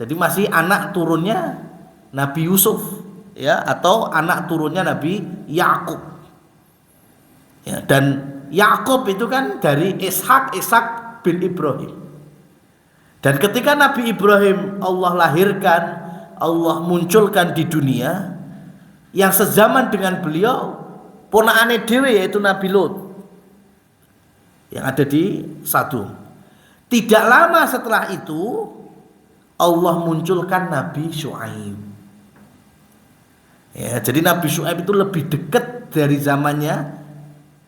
Jadi masih anak turunnya Nabi Yusuf, ya, atau anak turunnya Nabi Yakub. Ya, dan Yakub itu kan dari Ishak bin Ibrahim. Dan ketika Nabi Ibrahim Allah lahirkan, Allah munculkan di dunia, yang sezaman dengan beliau ponakane dhewe yaitu Nabi Lot yang ada di Sadum. Tidak lama setelah itu Allah munculkan Nabi Syuaib. Ya, jadi Nabi Syuaib itu lebih dekat dari zamannya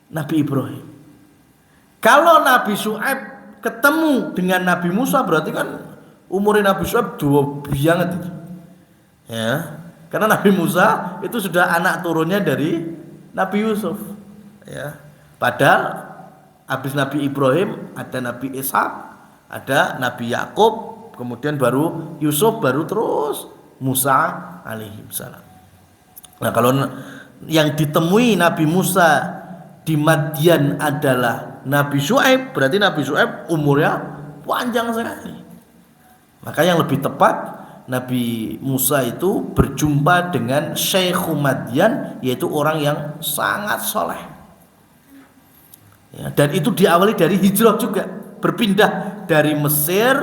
Nabi Ibrahim. Kalau Nabi Syuaib ketemu dengan Nabi Musa, berarti kan umurnya Nabi Syuaib dua banget. Ya, karena Nabi Musa itu sudah anak turunnya dari Nabi Yusuf. Ya, padahal habis Nabi Ibrahim ada Nabi Ishak, ada Nabi Yakub, kemudian baru Yusuf, baru terus Musa alaihi salam. Nah, kalau yang ditemui Nabi Musa di Madian adalah Nabi Syuaib, berarti Nabi Syuaib umurnya panjang sekali. Maka yang lebih tepat Nabi Musa itu berjumpa dengan Syekh Madian, yaitu orang yang sangat soleh. Ya, dan itu diawali dari hijrah juga, berpindah dari Mesir,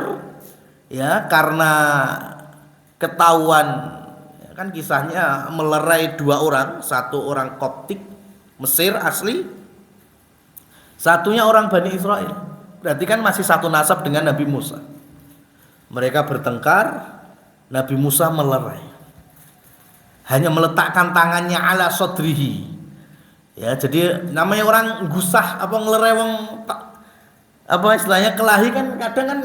ya, karena ketahuan, ya, kan kisahnya melerai dua orang, satu orang Koptik Mesir asli, satunya orang Bani Israel. Berarti kan masih satu nasab dengan Nabi Musa. Mereka bertengkar, Nabi Musa melerai, hanya meletakkan tangannya ala sodrihi. Ya, jadi namanya orang gusah apa ngelerai wong apa istilahnya kelahi kan kadang kan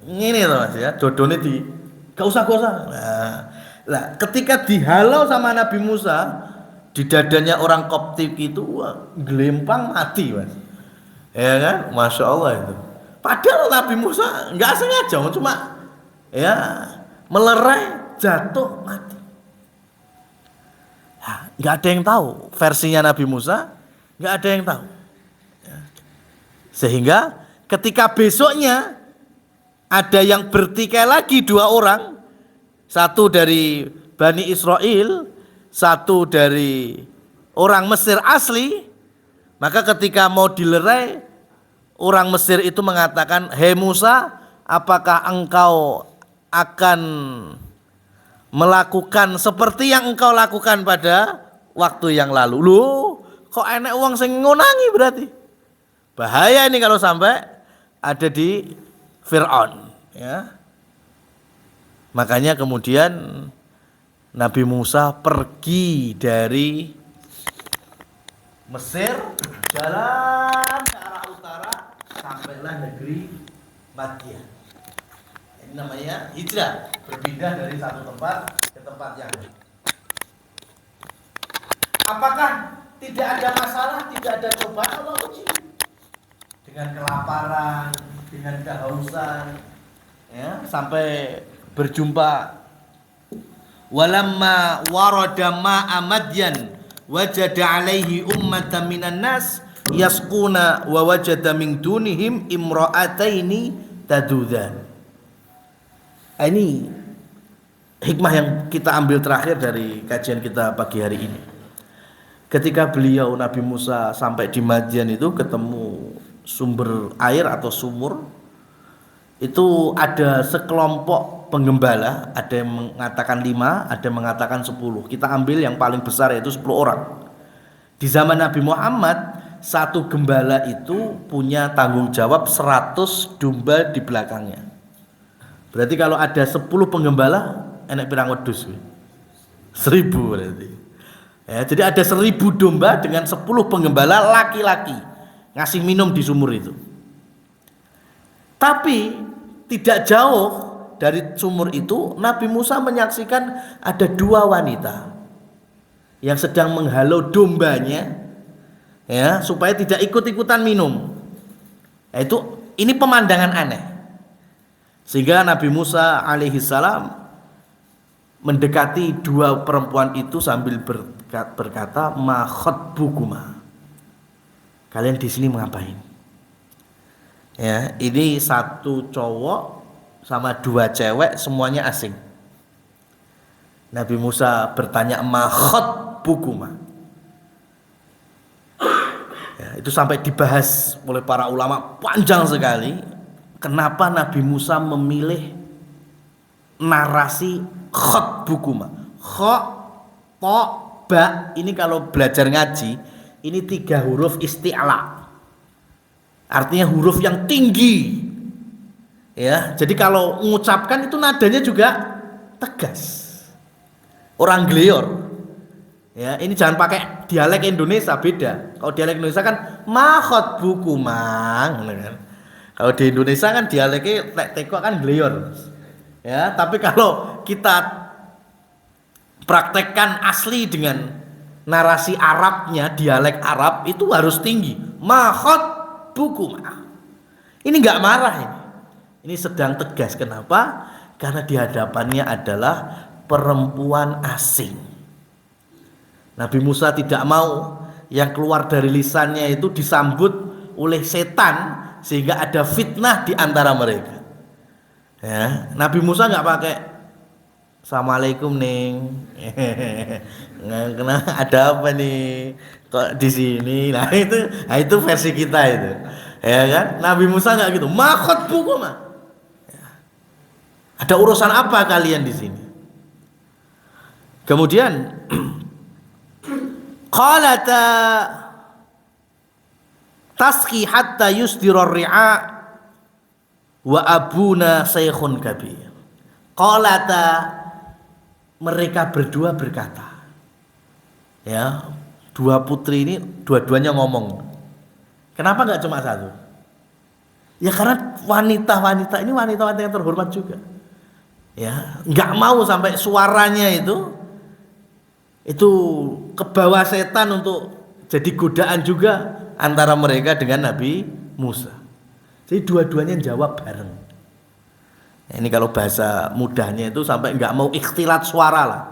ngene loh Mas ya, dodone di gak usah. Nah, ketika dihalau sama Nabi Musa, di dadanya orang Koptik itu gelempang mati, Mas. Ya kan? Masya Allah itu. Padahal Nabi Musa nggak sengaja, cuma ya melerai, jatuh, mati. Nggak ada yang tahu versinya Nabi Musa, nggak ada yang tahu. Ya. Sehingga ketika besoknya ada yang bertikai lagi dua orang, satu dari Bani Israel, satu dari orang Mesir asli, maka ketika mau dilerai, orang Mesir itu mengatakan, "Hei Musa, apakah engkau akan melakukan seperti yang engkau lakukan pada waktu yang lalu?" Loh, kok enek uang sing ngonangi berarti. Bahaya ini kalau sampai ada di Fir'aun, ya. Makanya kemudian Nabi Musa pergi dari Mesir, jalan ke arah utara, sampailah negeri Madian. Ini namanya hijrah, berpindah dari satu tempat ke tempat yang lain. Apakah tidak ada masalah, tidak ada cobaan? Allah uji dengan kelaparan, dengan kehausan, ya, sampai berjumpa. Walamma warada ma'a Madyan wajada alaihi ummatan minan nas yasquna wa wajada min dunihim imra'ataini tadudan. Ini hikmah yang kita ambil terakhir dari kajian kita pagi hari ini. Ketika beliau Nabi Musa sampai di Madian itu ketemu sumber air atau sumur, itu ada sekelompok penggembala, ada yang mengatakan 5, ada yang mengatakan 10. Kita ambil yang paling besar yaitu 10 orang. Di zaman Nabi Muhammad, satu gembala itu punya tanggung jawab 100 domba di belakangnya. Berarti kalau ada 10 penggembala, enek pirang wedhus kuwi? 1000 berarti. Ya, jadi ada 1000 domba dengan 10 penggembala laki-laki ngasih minum di sumur itu. Tapi tidak jauh dari sumur itu Nabi Musa menyaksikan ada 2 wanita yang sedang menghalau dombanya, ya, supaya tidak ikut-ikutan minum. Ini pemandangan aneh. Sehingga Nabi Musa alaihi salam mendekati 2 perempuan itu sambil berkata, ma khatbukuma, kalian di sini mengapain? Ya, ini 1 cowok sama 2 cewek, semuanya asing. Nabi Musa bertanya, ma khatbukuma. Ya, itu sampai dibahas oleh para ulama panjang sekali. Kenapa Nabi Musa memilih narasi khatbukuma? Kha, ta, ba, ini kalau belajar ngaji, ini 3 huruf isti'la. Artinya huruf yang tinggi. Ya, jadi kalau mengucapkan itu nadanya juga tegas. Orang gleor. Ya, ini jangan pakai dialek Indonesia, beda. Kalau dialek Indonesia kan ma khatbukuma, kan. Kalau di Indonesia kan dialeknya teko kan gleor. Ya, tapi kalau kita praktekkan asli dengan narasi Arabnya, dialek Arab itu harus tinggi. Ma khatbukuma. Ini enggak marah ini. Ini sedang tegas. Kenapa? Karena di hadapannya adalah perempuan asing. Nabi Musa tidak mau yang keluar dari lisannya itu disambut oleh setan sehingga ada fitnah di antara mereka. Ya, Nabi Musa nggak pakai Assalamualaikum Ning. Kenapa, ada apa nih kok di sini? Nah itu versi kita itu. Ya kan? Nabi Musa nggak gitu. Ma khatbukuma. Ada urusan apa kalian di sini? Kemudian qalata tasqi hatta yusdirar ri'a wa abuna syekhun kabir. Qalata, mereka berdua berkata. Ya, 2 putri ini dua-duanya ngomong. Kenapa enggak cuma 1? Ya karena wanita-wanita ini wanita-wanita yang terhormat juga. Ya, enggak mau sampai suaranya itu kebawa setan untuk jadi godaan juga antara mereka dengan Nabi Musa. Jadi dua-duanya jawab bareng. Ini kalau bahasa mudahnya itu sampai nggak mau ikhtilat suara lah.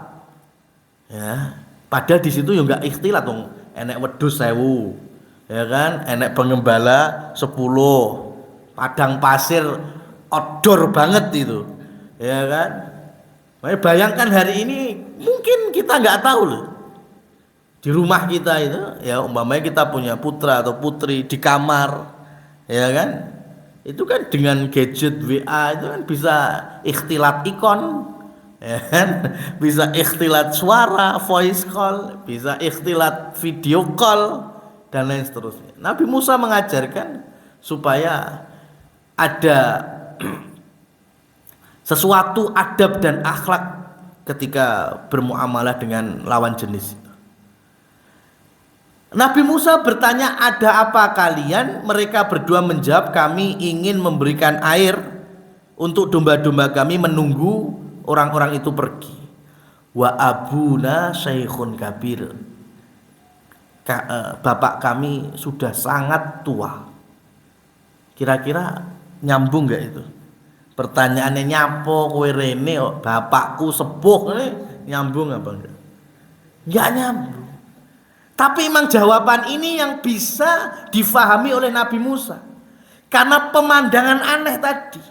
Ya, padahal di situ ya nggak ikhtilat dong. Enek wedhus 1000, ya kan? Enek pengembala 10, padang pasir outdoor banget itu, ya kan? Bayangkan hari ini mungkin kita nggak tahu loh. Di rumah kita itu, ya umpamanya kita punya putra atau putri di kamar, ya kan? Itu kan dengan gadget WA itu kan bisa ikhtilat ikon, ya kan? Bisa ikhtilat suara, voice call, bisa ikhtilat video call dan lain seterusnya. Nabi Musa mengajarkan supaya ada sesuatu adab dan akhlak ketika bermuamalah dengan lawan jenis. Nabi Musa bertanya, ada apa kalian? Mereka berdua menjawab, kami ingin memberikan air untuk domba-domba kami menunggu orang-orang itu pergi. Wa abuna syekhun kabir, bapak kami sudah sangat tua. Kira-kira nyambung gak itu? Pertanyaannya, nyapo kowe rene bapakku sepuh, nyambung apa enggak? Enggak nyambung. Tapi memang jawaban ini yang bisa difahami oleh Nabi Musa. Karena pemandangan aneh tadi.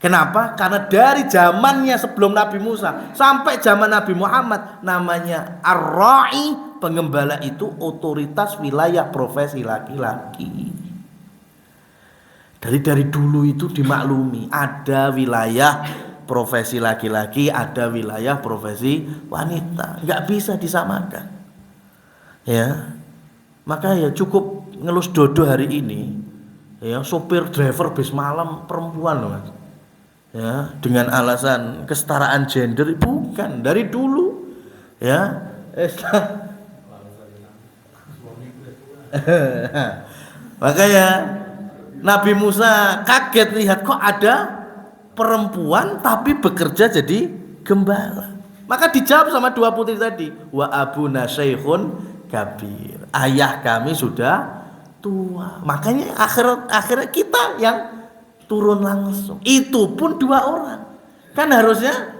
Kenapa? Karena dari zamannya sebelum Nabi Musa sampai zaman Nabi Muhammad, namanya ar-ra'i, pengembala itu otoritas wilayah profesi laki-laki. Dari dulu itu dimaklumi ada wilayah profesi laki-laki, ada wilayah profesi wanita, nggak bisa disamakan. Ya, maka ya cukup ngelus dodo hari ini. Ya, sopir driver bis malam perempuan loh mas. ya, dengan alasan kesetaraan gender, bukan, dari dulu ya. Makanya Nabi Musa kaget lihat kok ada perempuan tapi bekerja jadi gembala. Maka dijawab sama dua putri tadi, wa abuna syekhun kabir. Ayah kami sudah tua. Makanya akhirnya kita yang turun langsung. Itu pun 2 orang. Kan harusnya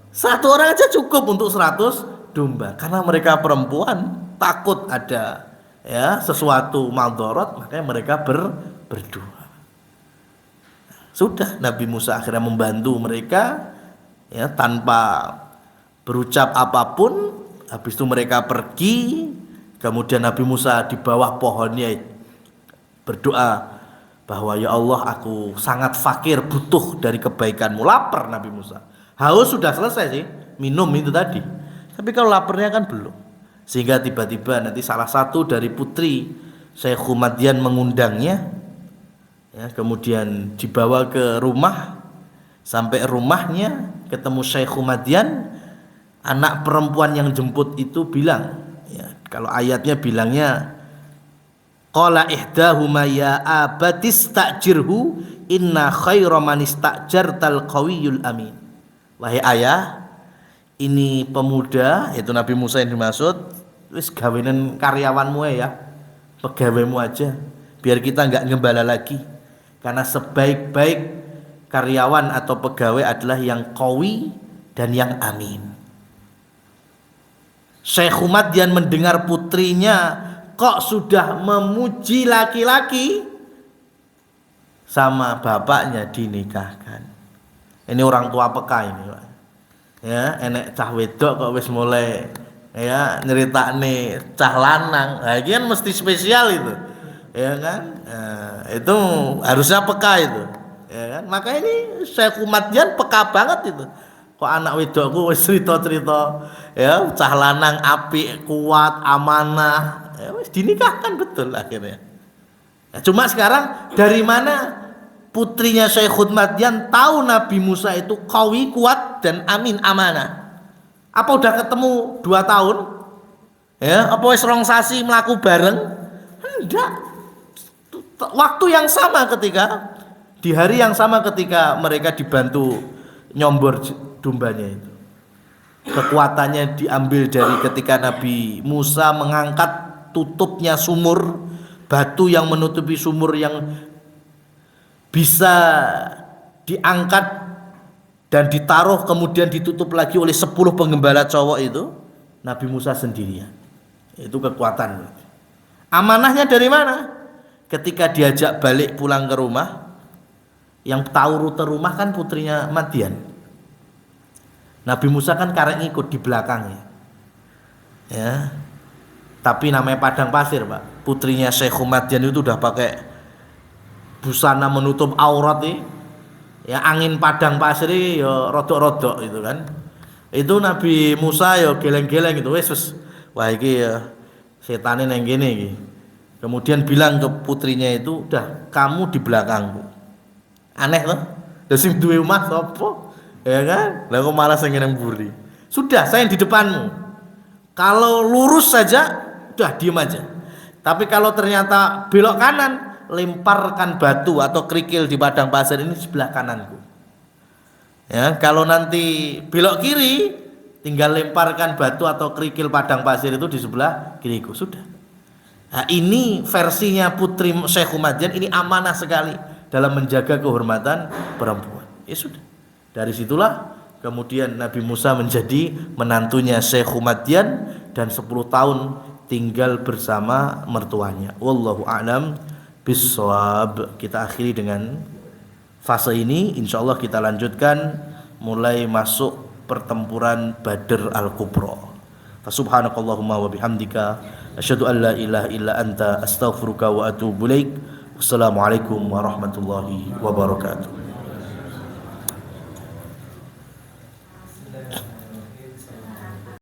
1 orang aja cukup untuk 100 domba. Karena mereka perempuan, takut ada ya sesuatu maldorot, makanya mereka berdua. Sudah Nabi Musa akhirnya membantu mereka ya tanpa berucap apapun. Habis itu mereka pergi. Kemudian Nabi Musa di bawah pohonnya berdoa bahwa ya Allah, aku sangat fakir, butuh dari kebaikanmu. Lapar Nabi Musa. Haus sudah selesai sih, minum itu tadi. Tapi kalau laparnya kan belum. Sehingga tiba-tiba nanti salah satu dari putri Syekh Madian mengundangnya ya, kemudian dibawa ke rumah. Sampai rumahnya ketemu Syekh Madian. Anak perempuan yang jemput itu bilang ya, kalau ayatnya bilangnya qala ihdahuma ya abatis ta'jirhu inna khaira man ista'jartal qawiyul amin. Wahai ayah, ini pemuda, yaitu Nabi Musa yang dimaksud, wis gawenan karyawanmu ya, pegawaimu aja, biar kita enggak ngembala lagi. Karena sebaik-baik karyawan atau pegawai adalah yang qawi dan yang amin. Syekh Madian mendengar putrinya kok sudah memuji laki-laki, sama bapaknya dinikahkan. Ini orang tua peka ini, Pak. Ya, enek cah wedok kok wis mulai ya nyeritakne cah lanang. Nah, ini kan mesti spesial itu. Ya kan? Itu harusnya peka itu. Ya kan? Maka ini Syekh Madian peka banget itu. Kok anak wedokku wis cerita-cerita ya cah lanang apik, kuat, amanah. Ya wis dinikahkan betul akhirnya. Ya, cuma sekarang dari mana putrinya Syekh Madian tahu Nabi Musa itu qawi, kuat dan amin, amanah? Apa udah ketemu 2 tahun? Ya, apa wis rong sasi mlaku bareng? Enggak. Waktu yang sama ketika di hari yang sama ketika mereka dibantu nyombor dombanya itu. Kekuatannya diambil dari ketika Nabi Musa mengangkat tutupnya sumur, batu yang menutupi sumur yang bisa diangkat dan ditaruh kemudian ditutup lagi oleh 10 penggembala cowok itu, Nabi Musa sendirian. Itu kekuatan. Amanahnya dari mana? Ketika diajak balik pulang ke rumah, yang tahu rute rumah kan putrinya Madian. Nabi Musa kan karek ngikut di belakangnya. Ya. Tapi namanya padang pasir, Pak. Putrinya Syekh Madian itu udah pakai busana menutup aurat nih. Ya, angin padang pasir ya rodok-rodok itu kan. Itu Nabi Musa ya geleng-geleng gitu. Wes wah iki ya setane nang kene iki. Kemudian bilang ke putrinya itu, "Udah, kamu di belakangku." Aneh loh. Lah sing duwe omah sapa? Ya kan? Lah kok malah sing nang mburi. Sudah, saya yang di depanmu. Kalau lurus saja, udah diem aja. Tapi kalau ternyata belok kanan, lemparkan batu atau kerikil di padang pasir ini sebelah kananku. Ya, kalau nanti belok kiri, tinggal lemparkan batu atau kerikil padang pasir itu di sebelah kiriku. Sudah. Nah, ini versinya putri Syekh Madian, ini amanah sekali dalam menjaga kehormatan perempuan. Ya sudah. Dari situlah kemudian Nabi Musa menjadi menantunya Syekh Madian dan 10 tahun tinggal bersama mertuanya. Wallahu a'lam bissawab. Kita akhiri dengan fase ini, insyaallah kita lanjutkan mulai masuk pertempuran Badr Al-Kubra. Subhanakallahumma wa bihamdika asyhadu an la ilaha illa anta astaghfiruka wa atubu ilaik. Wassalamualaikum warahmatullahi wabarakatuh.